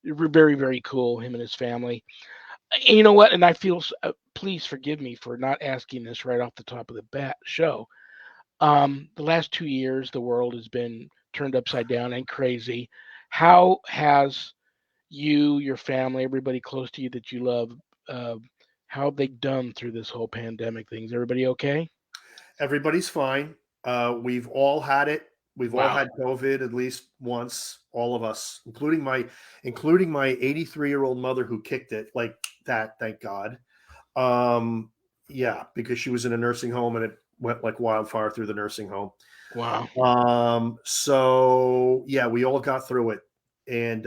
very, very cool. Him and his family. And you know what? And I feel please forgive me for not asking this right off the top of the show. The last 2 years, the world has been turned upside down and crazy. How has you, your family, everybody close to you that you love, uh, how have they done through this whole pandemic thing? Is everybody okay? Everybody's fine. We've all had it. We've all Wow. had COVID at least once, all of us, including my 83-year-old mother who kicked it like that, thank God. Um, yeah, because she was in a nursing home and it went like wildfire through the nursing home. Wow. So yeah, we all got through it. And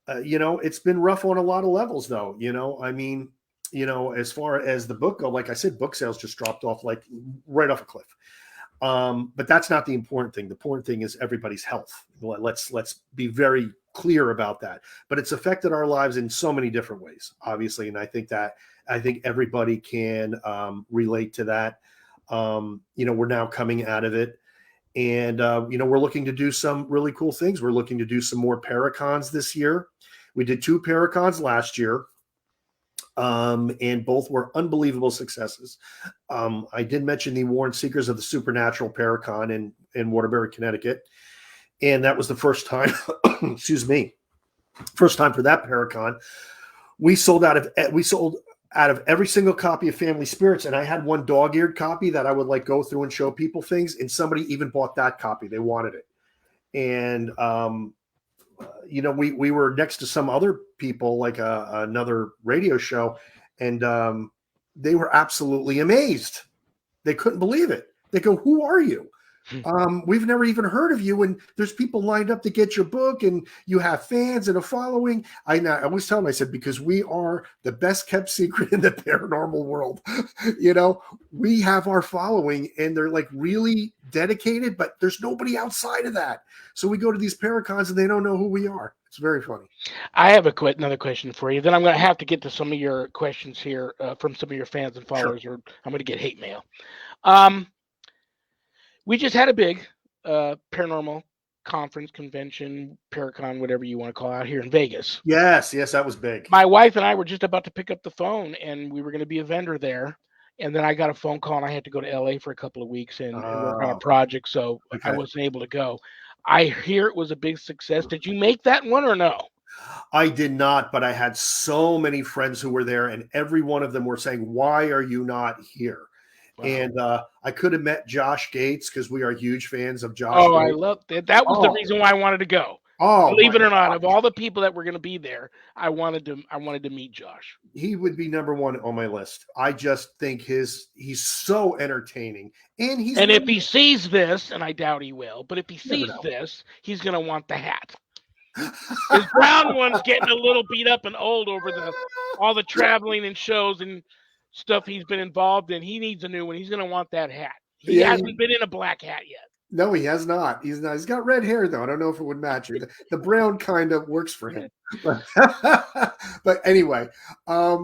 it's been rough on a lot of levels though. I mean, as far as the book go, like I said, book sales just dropped off like right off a cliff. But that's not the important thing. The important thing is everybody's health. Let's be very clear about that. But it's affected our lives in so many different ways, obviously, and I think everybody can relate to that. We're now coming out of it, and we're looking to do some really cool things. We're looking to do some more Paracons this year. We did 2 Paracons last year. And both were unbelievable successes. I did mention the Warren Seekers of the Supernatural Paracon in Waterbury, Connecticut. And that was the first time, excuse me, first time for that Paracon. We sold out of every single copy of Family Spirits. And I had one dog-eared copy that I would like go through and show people things. And somebody even bought that copy. They wanted it. And, we were next to some other people, like another radio show, and they were absolutely amazed. They couldn't believe it. They go, "Who are you? We've never even heard of you, and there's people lined up to get your book, and you have fans and a following." I always tell them, I said, because we are the best kept secret in the paranormal world. We have our following, and they're like really dedicated, but there's nobody outside of that. So we go to these Paracons, and they don't know who we are. It's very funny. I have another question for you. Then I'm going to have to get to some of your questions here from some of your fans and followers, Sure. or I'm going to get hate mail. Um, we just had a big paranormal conference, convention, Paracon, whatever you want to call it, out here in Vegas. Yes, that was big. My wife and I were just about to pick up the phone, and we were going to be a vendor there. And then I got a phone call, and I had to go to LA for a couple of weeks and work on a project, so okay. I wasn't able to go. I hear it was a big success. Did you make that one or no? I did not, but I had so many friends who were there, and every one of them were saying, "Why are you not here?" Wow. And I could have met Josh Gates because we are huge fans of Josh. Oh, Gates. I love that. That was the reason why I wanted to go. Oh, believe it or not, of all the people that were going to be there, I wanted to meet Josh. He would be number one on my list. I just think he's so entertaining, and if he sees this, and I doubt he will, but if he sees this, he's going to want the hat. His brown one's getting a little beat up and old over all the traveling and shows and stuff he's been involved in. He needs a new one. He's going to want that hat. He hasn't been in a black hat yet. No, he has not. He's not. He's got red hair though. I don't know if it would match you. The brown kind of works for him. But anyway, I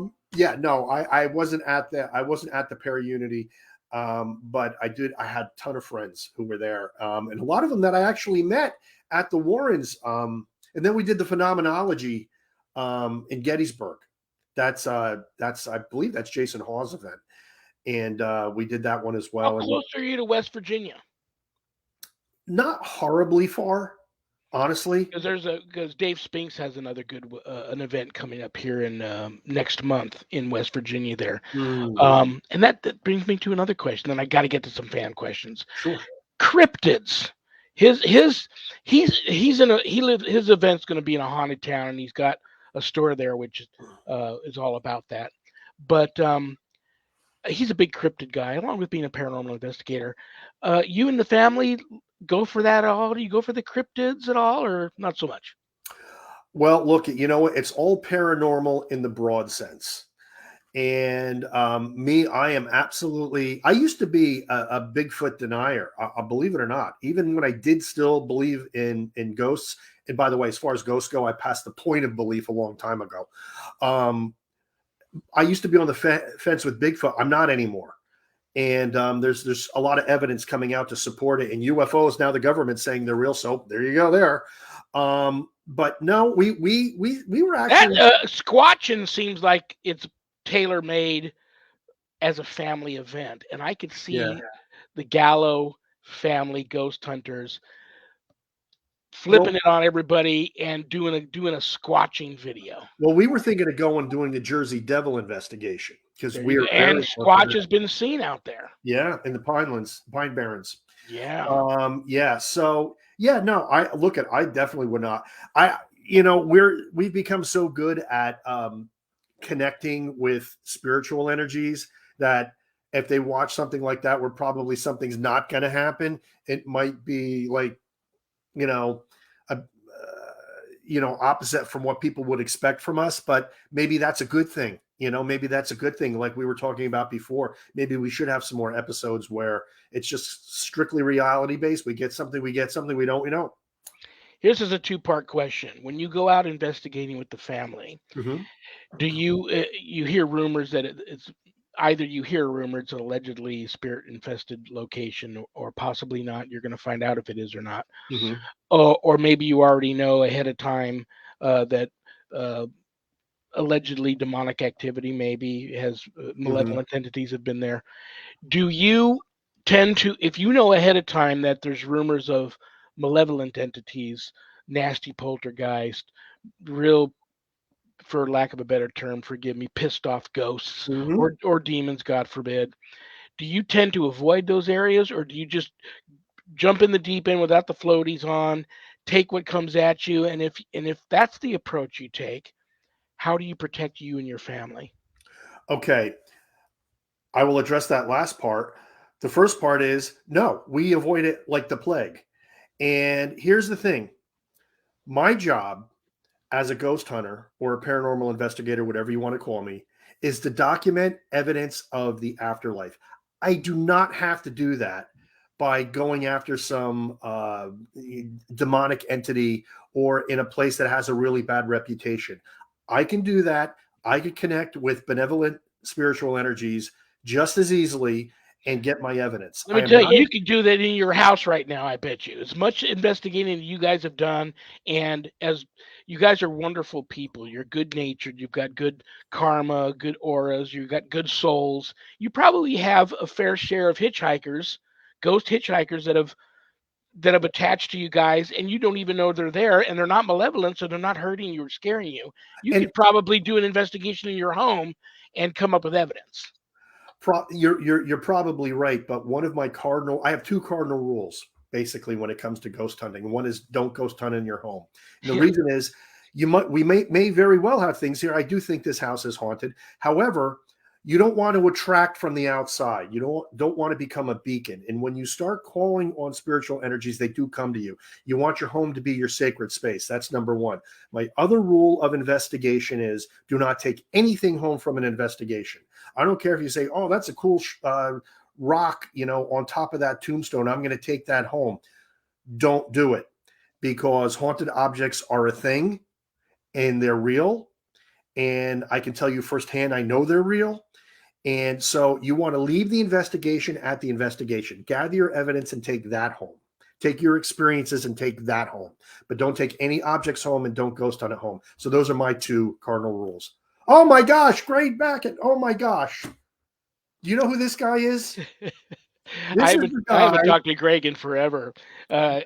wasn't at the Para-Unity, but I had a ton of friends who were there, and a lot of them that I actually met at the Warrens. And then we did the Phenomenology in Gettysburg. That's I believe that's Jason Hawes' event, and we did that one as well. How close are you to West Virginia? Not horribly far, honestly. Because Dave Spinks has another good an event coming up here in next month in West Virginia there. And that brings me to another question. And I got to get to some fan questions. Sure. Cryptids. His event's going to be in a haunted town, and he's got a store there which is all about that. But he's a big cryptid guy, along with being a paranormal investigator. You and the family go for that at all? Do you go for the cryptids at all, or not so much? Well, look, it's all paranormal in the broad sense. And I used to be a Bigfoot denier. I believe it or not, even when I did still believe in ghosts. And by the way, as far as ghosts go, I passed the point of belief a long time ago. I used to be on the fence with Bigfoot. I'm not anymore. And there's a lot of evidence coming out to support it. And UFOs, now the government's saying they're real. So there you go there. But no, we were actually That Squatching seems like it's tailor made as a family event, and I could see the Gallo family ghost hunters flipping it on everybody and doing a squatching video. Well, we were thinking of going and doing the Jersey Devil investigation because we are and Squatch has been seen out there. Yeah, in the Pine Barrens. Yeah. Yeah. So yeah, no, I definitely would not. We've become so good at connecting with spiritual energies that if they watch something like that where probably something's not going to happen, it might be like, opposite from what people would expect from us, but maybe that's a good thing. Maybe that's a good thing. Like we were talking about before, maybe we should have some more episodes where it's just strictly reality based. We get something, we don't, we don't. Here's a 2-part question. When you go out investigating with the family, do you hear rumors that it's either you hear rumors it's an allegedly spirit infested location or possibly not? You're going to find out if it is or not. Or maybe you already know ahead of time that allegedly demonic activity maybe has malevolent entities have been there. Do you tend to, if you know ahead of time that there's rumors of malevolent entities, nasty poltergeist, real, for lack of a better term, forgive me, pissed off ghosts or demons, God forbid, do you tend to avoid those areas, or do you just jump in the deep end without the floaties on, take what comes at you? And if that's the approach you take, how do you protect you and your family? Okay. I will address that last part. The first part is no, we avoid it like the plague. And here's the thing. My job as a ghost hunter or a paranormal investigator, whatever you want to call me, is to document evidence of the afterlife. I do not have to do that by going after some demonic entity or in a place that has a really bad reputation. I can do that. I can connect with benevolent spiritual energies just as easily and get my evidence. Let me tell you, you can do that in your house right now, I bet you. As much investigating you guys have done, and as you guys are wonderful people, you're good-natured, you've got good karma, good auras, you've got good souls. You probably have a fair share of hitchhikers, ghost hitchhikers that have attached to you guys, and you don't even know they're there, and they're not malevolent, so they're not hurting you or scaring you. You could probably do an investigation in your home and come up with evidence. You're probably right, but I have 2 cardinal rules basically when it comes to ghost hunting. One is don't ghost hunt in your home. And the reason is we may very well have things here. I do think this house is haunted. However, you don't want to attract from the outside. You don't want to become a beacon. And when you start calling on spiritual energies, they do come to you. You want your home to be your sacred space. That's number 1. My other rule of investigation is do not take anything home from an investigation. I don't care if you say, oh, that's a cool rock, on top of that tombstone. I'm going to take that home. Don't do it, because haunted objects are a thing and they're real. And I can tell you firsthand, I know they're real. And so you want to leave the investigation at the investigation. Gather your evidence and take that home. Take your experiences and take that home. But don't take any objects home and don't ghost hunt at home. So those are my 2 cardinal rules. Oh my gosh, Greg Backett. Oh my gosh. Do you know who this guy is? I haven't talked to Greg in forever. Greg,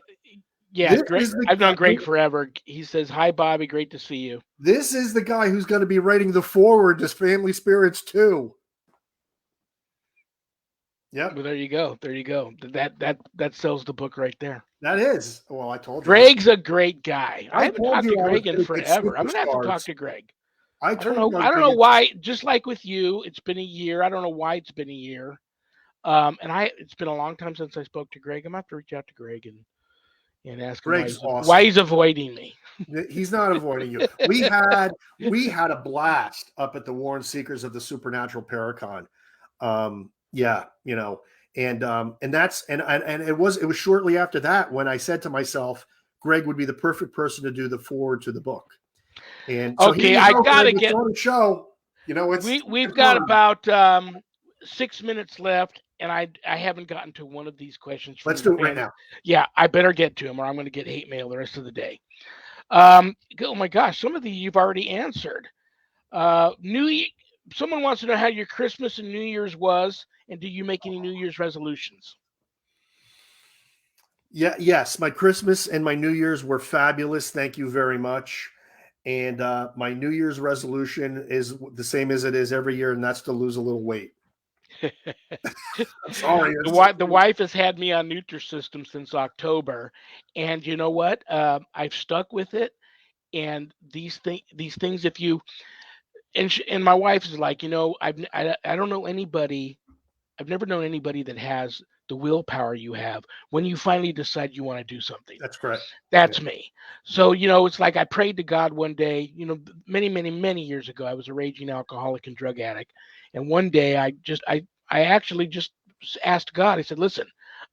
I've known Greg forever. He says, hi, Bobby. Great to see you. This is the guy who's going to be writing the foreword to Family Spirits 2. Yep. Well, there you go. That sells the book right there. That is. Well, I told you. Greg's a great guy. I haven't talked to Greg in forever. I'm going to have to talk to Greg. I don't know why. Just like with you, it's been a year. I don't know why it's been a year. It's been a long time since I spoke to Greg. I'm going to have to reach out to Greg and ask him why he's avoiding me. He's not avoiding you. We had a blast up at the Warren Seekers of the Supernatural Paracon. And it was shortly after that when I said to myself, Greg would be the perfect person to do the foreword to the book. And so I gotta get on the show. We've got about 6 minutes left, and I haven't gotten to one of these questions from Let's your do it right fans. now. Yeah, I better get to them, or I'm going to get hate mail the rest of the day. Oh my gosh, some of these you've already answered. New Someone wants to know how your Christmas and New Year's was, and do you make any New Year's resolutions? Yeah, yes, my Christmas and my New Year's were fabulous. Thank you very much. And my New Year's resolution is the same as it is every year, and that's to lose a little weight. I'm sorry. The wife has had me on Nutrisystem since October, and you know what? I've stuck with it. And these things, if you and my wife is like, I don't know anybody. I've never known anybody that has the willpower you have when you finally decide you want to do something. That's correct. Yeah. That's me. So, it's like I prayed to God one day, many, many, many years ago. I was a raging alcoholic and drug addict. And one day I actually just asked God, I said, listen,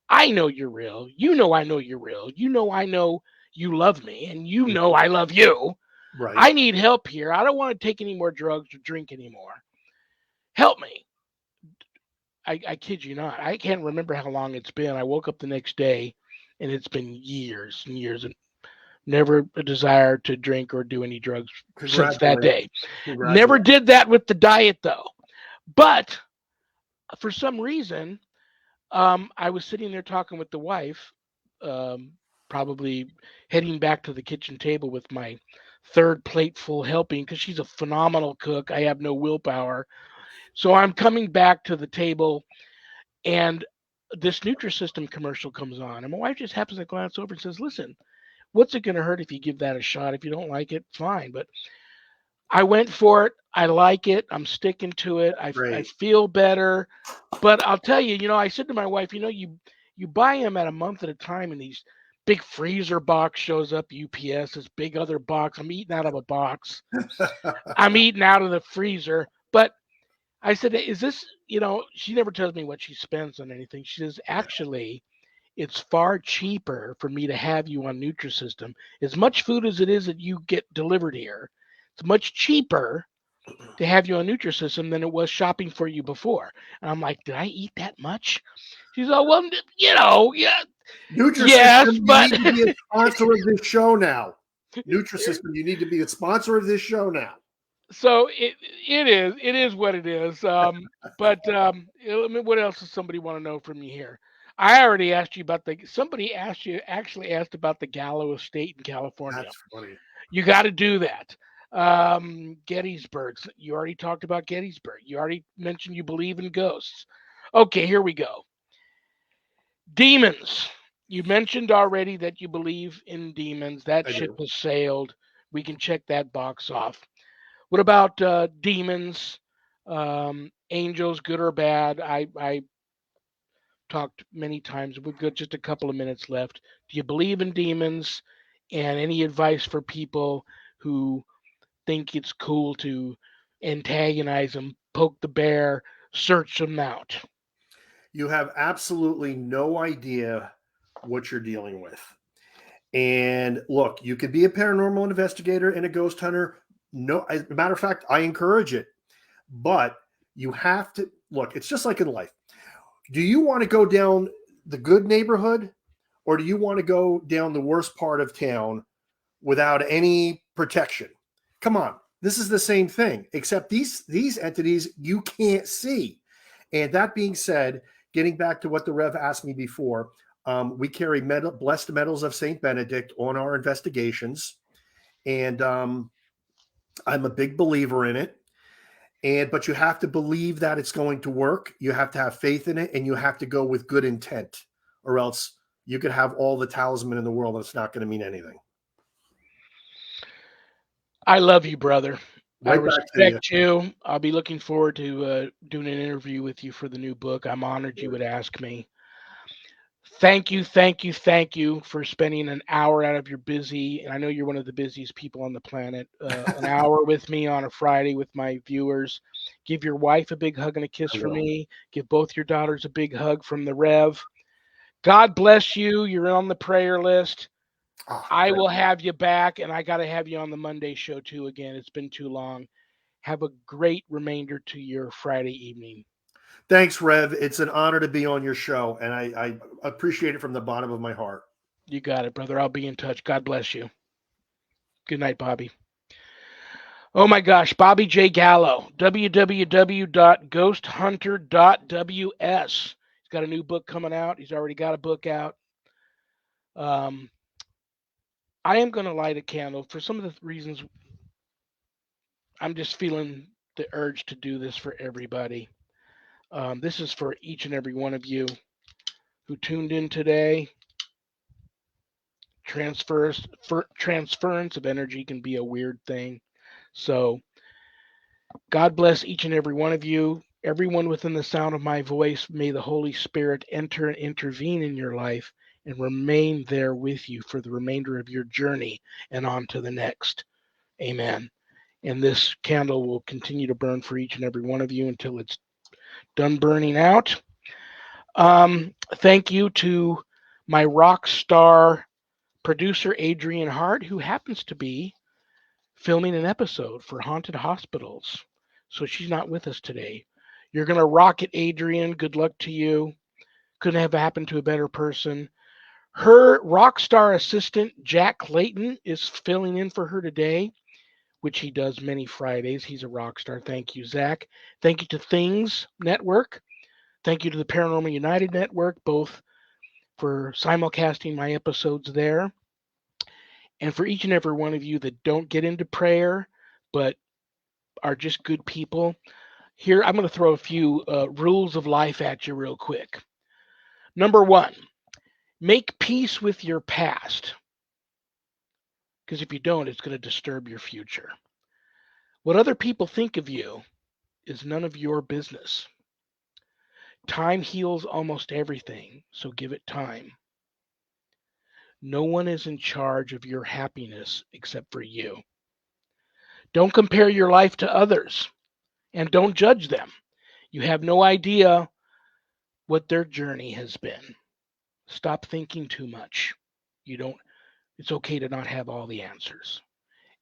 I know you're real. I know you're real. I know you love me, and I love you. Right. I need help here. I don't want to take any more drugs or drink anymore. Help me. I kid you not. I can't remember how long it's been. I woke up the next day and it's been years and years, and never a desire to drink or do any drugs since that Congratulations. day. Never Congratulations. did that with the diet though. But for some reason, I was sitting there talking with the wife, um, probably heading back to the kitchen table with my third plateful helping because she's a phenomenal cook. I have no willpower. So I'm coming back to the table, and this Nutrisystem commercial comes on, and my wife just happens to glance over and says, "Listen, what's it going to hurt if you give that a shot? If you don't like it, fine." But I went for it. I like it. I'm sticking to it. I Great. feel better. But I'll tell you, I said to my wife, you buy them at a month at a time, and these big freezer box shows up, UPS, this big other box. I'm eating out of a box. I'm eating out of the freezer. But I said, is this, she never tells me what she spends on anything. She says, actually, it's far cheaper for me to have you on Nutrisystem. As much food as it is that you get delivered here, it's much cheaper to have you on Nutrisystem than it was shopping for you before. And I'm like, did I eat that much? She's like, well, yeah, yes, Nutrisystem, you but need to be a sponsor of this show now. Nutrisystem, you need to be a sponsor of this show now. so it is what it is. But what else does somebody want to know from you here? I already asked you about somebody actually asked about the Gallo estate in California. That's funny. You got to do that. Gettysburg. You already talked about Gettysburg. You already mentioned you believe in ghosts. Okay, here we go. Demons. You mentioned already that you believe in demons. That I ship do. has sailed. We can check that box off. What about demons, angels, good or bad? I talked many times. We've got just a couple of minutes left. Do you believe in demons? And any advice for people who think it's cool to antagonize them, poke the bear, search them out? You have absolutely no idea what you're dealing with. And look, you could be a paranormal investigator and a ghost hunter. No, as a matter of fact, I encourage it. But you have to look, it's just like in life. Do you want to go down the good neighborhood, or do you want to go down the worst part of town without any protection? Come on. This is the same thing, except these entities you can't see. And that being said, getting back to what the Rev asked me before, we carry blessed medals of Saint Benedict on our investigations, and I'm a big believer in it. But you have to believe that it's going to work. You have to have faith in it, and you have to go with good intent, or else you could have all the talisman in the world, and it's not going to mean anything. I love you, brother. I Right back to you. respect you. I'll be looking forward to doing an interview with you for the new book. I'm honored you would ask me. Thank you, thank you, thank you for spending an hour out of your busy, and I know you're one of the busiest people on the planet, an hour with me on a Friday with my viewers. Give your wife a big hug and a kiss I for will. me. Give both your daughters a big hug from the Rev. God bless you. You're on the prayer list. Oh, I thank will you. have you back, and I got to have you on the Monday show too again. It's been too long. Have a great remainder to your Friday evening. Thanks, Rev. It's an honor to be on your show, and I appreciate it from the bottom of my heart. You got it, brother. I'll be in touch. God bless you. Good night, Bobby. Oh my gosh, Bobby J. Gallo, www.ghosthunter.ws. He's got a new book coming out. He's already got a book out. Um, I am going to light a candle for some of the reasons. I'm just feeling the urge to do this for everybody. This is for each and every one of you who tuned in today. Transference of energy can be a weird thing. So, God bless each and every one of you. Everyone within the sound of my voice, may the Holy Spirit enter and intervene in your life and remain there with you for the remainder of your journey and on to the next. Amen. And this candle will continue to burn for each and every one of you until it's done burning out. Thank you to my rock star producer, Adrian Hart, who happens to be filming an episode for Haunted Hospitals. So she's not with us today. You're going to rock it, Adrian. Good luck to you. Couldn't have happened to a better person. Her rock star assistant, Jack Clayton, is filling in for her today, which he does many Fridays. He's a rock star. Thank you, Zach. Thank you to Things Network. Thank you to the Paranormal United Network, both for simulcasting my episodes there. And for each and every one of you that don't get into prayer, but are just good people, here I'm going to throw a few rules of life at you real quick. Number one, make peace with your past. Because if you don't, it's going to disturb your future. What other people think of you is none of your business. Time heals almost everything, so give it time. No one is in charge of your happiness except for you. Don't compare your life to others and don't judge them. You have no idea what their journey has been. Stop thinking too much. You don't It's okay to not have all the answers.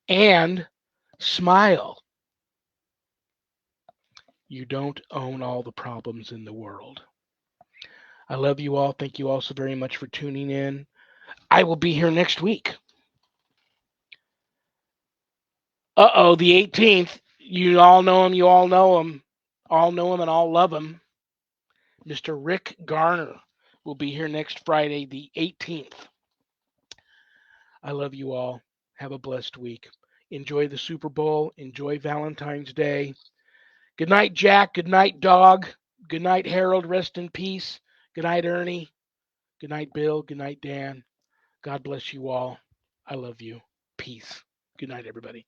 And smile. You don't own all the problems in the world. I love you all. Thank you all so very much for tuning in. I will be here next week. The 18th. You all know him. You all know him. All know him and all love him. Mr. Rick Garner will be here next Friday, the 18th. I love you all. Have a blessed week. Enjoy the Super Bowl. Enjoy Valentine's Day. Good night, Jack. Good night, Dog. Good night, Harold. Rest in peace. Good night, Ernie. Good night, Bill. Good night, Dan. God bless you all. I love you. Peace. Good night, everybody.